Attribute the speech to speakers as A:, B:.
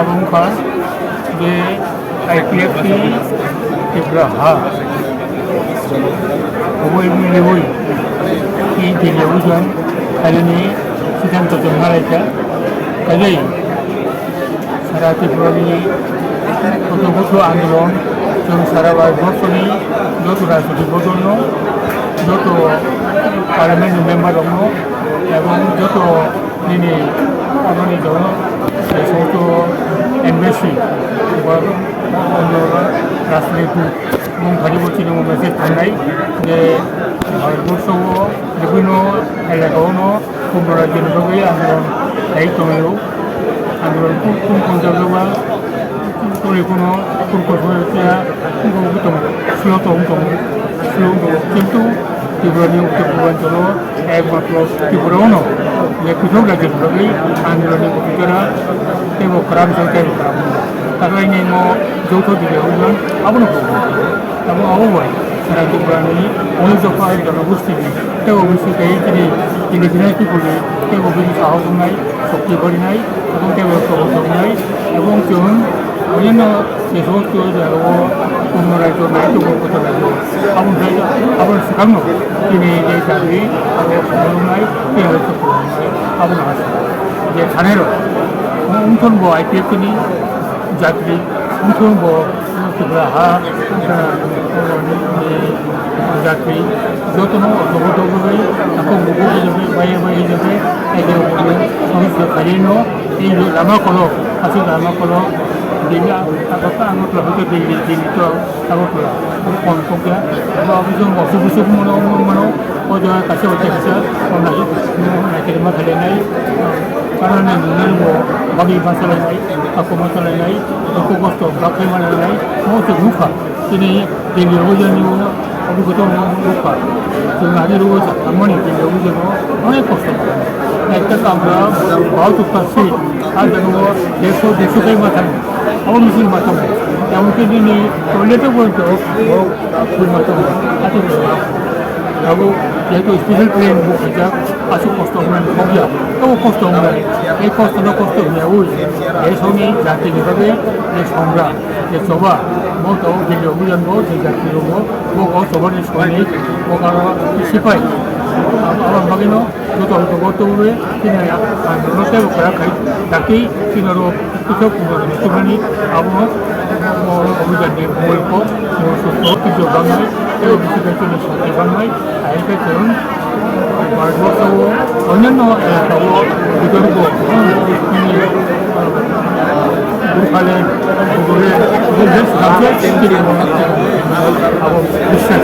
A: आबंखार जे IPFT Tripura बबे मिलेबो 이 텔레비전 관련이 시간도 좀 하라니까 가져이 সারা ত্রিপুরানি কত আন্দোলন এবং সারা ভারতবর্ষনি যত রাজনৈতিক জন্য যত পার্লামেন্ট মেম্বার দङ এবং যত দিনে খামাनि दङ সেই সমস্ত এমবেসি বা অন্য রাষ্ট্রীয় এবং ভারতবর্ষে মেসেজ थांनाय যে ভারতবর্ষও বিভিন্ন এলাকাयावनो कुम्भ राज्योनि बागै आन्दोलन दायित्व आन्दोलन कोन जायगायावबा কোনো कलकत्ताया स्लो दङ কিন্তু ত্রিপুরাनि उत्तर पूर्वांचलाव एकमात्र ত্রিপুরাयावनो যে পৃথক রাজ্যের बागै आन्दोलननि गथ'फोरा जेबो खालामनो थाखायनो যৌথ गिबियावनो आबोनो এবং অবশ্যই সারা ত্রিপুরাनि অনুযোগা জনগোষ্ঠীनि তেও বিশেষকৈ তিনি বিনাশী করে তেও বিনি সাহস দंनाय শক্তি ভরিনাय এবং তেও খবর দंनाय এবং जों অন্যান্য যে সমস্ত জায়গাও অন্য রাজ্য নাইতো কথা লাগে আবার সেখানেও তিনি যে চাকরি আবার সমন্বয় তেও আবার আছে যে থানেরও উনথনব আইপিএফনি যাত্রী উনথনব ত্রিপুরা যাত্রী যতন অগ্রগতি তাকে মুগু হিসাবে বাই হিসাবে সমস্ত খালিনো এই লামাকল আছে লামাকল দিল্লি আগত আগতলা হয়তো দিল্লিতো আগতলা কনকয়া এবং অসুখ মনো অজা কাছে কাছে নাইকেरमा खालायनाय कारण नुनो बागै बासायनाय आखुमा सालायनाय दुखु खस्थ' गाबखाय मालायनाय समस्त नुखा दिनै दिल्लीयावबो जोंनि अभिगत नुखा जों हादोरावबो थांनानै दिल्लीयावबो जोङो अनेक खस्थ' একটা আমরা बहुत পাচ্ছি আর দেখো দেড়শো টাই মাথায় আবার মিছিল মাথায় এমনকি দিনই টয়লেটও বলতো ফুল মাথায় এবং যেহেতু স্পেশাল ট্রেন বুক হয়েছে আসু কষ্ট হলেন ভোগিয়া তবু কষ্ট হলেন এই কষ্ট হয়েও এই সঙ্গে জাতিভাবে যে সংগ্রাম যে সভা মতো দিল্লি অভিযান যে জাতি সভার সৈনিক সিপাই আমার বাগিনো যত গতভাবে তিনি আন্দোলনকে করাখাই তাকেই তিনারও পৃথক মুসলমানি আবহাওয়া অভিযানের মূল্য সত্য বাংলায় এবং বিশেষজ্ঞ সত্যি বাংলায় আইনকে করুন ভারতবর্ষ অন্যান্য এলাকাও বিতর্ক দুর্গালেন বিশ্বাস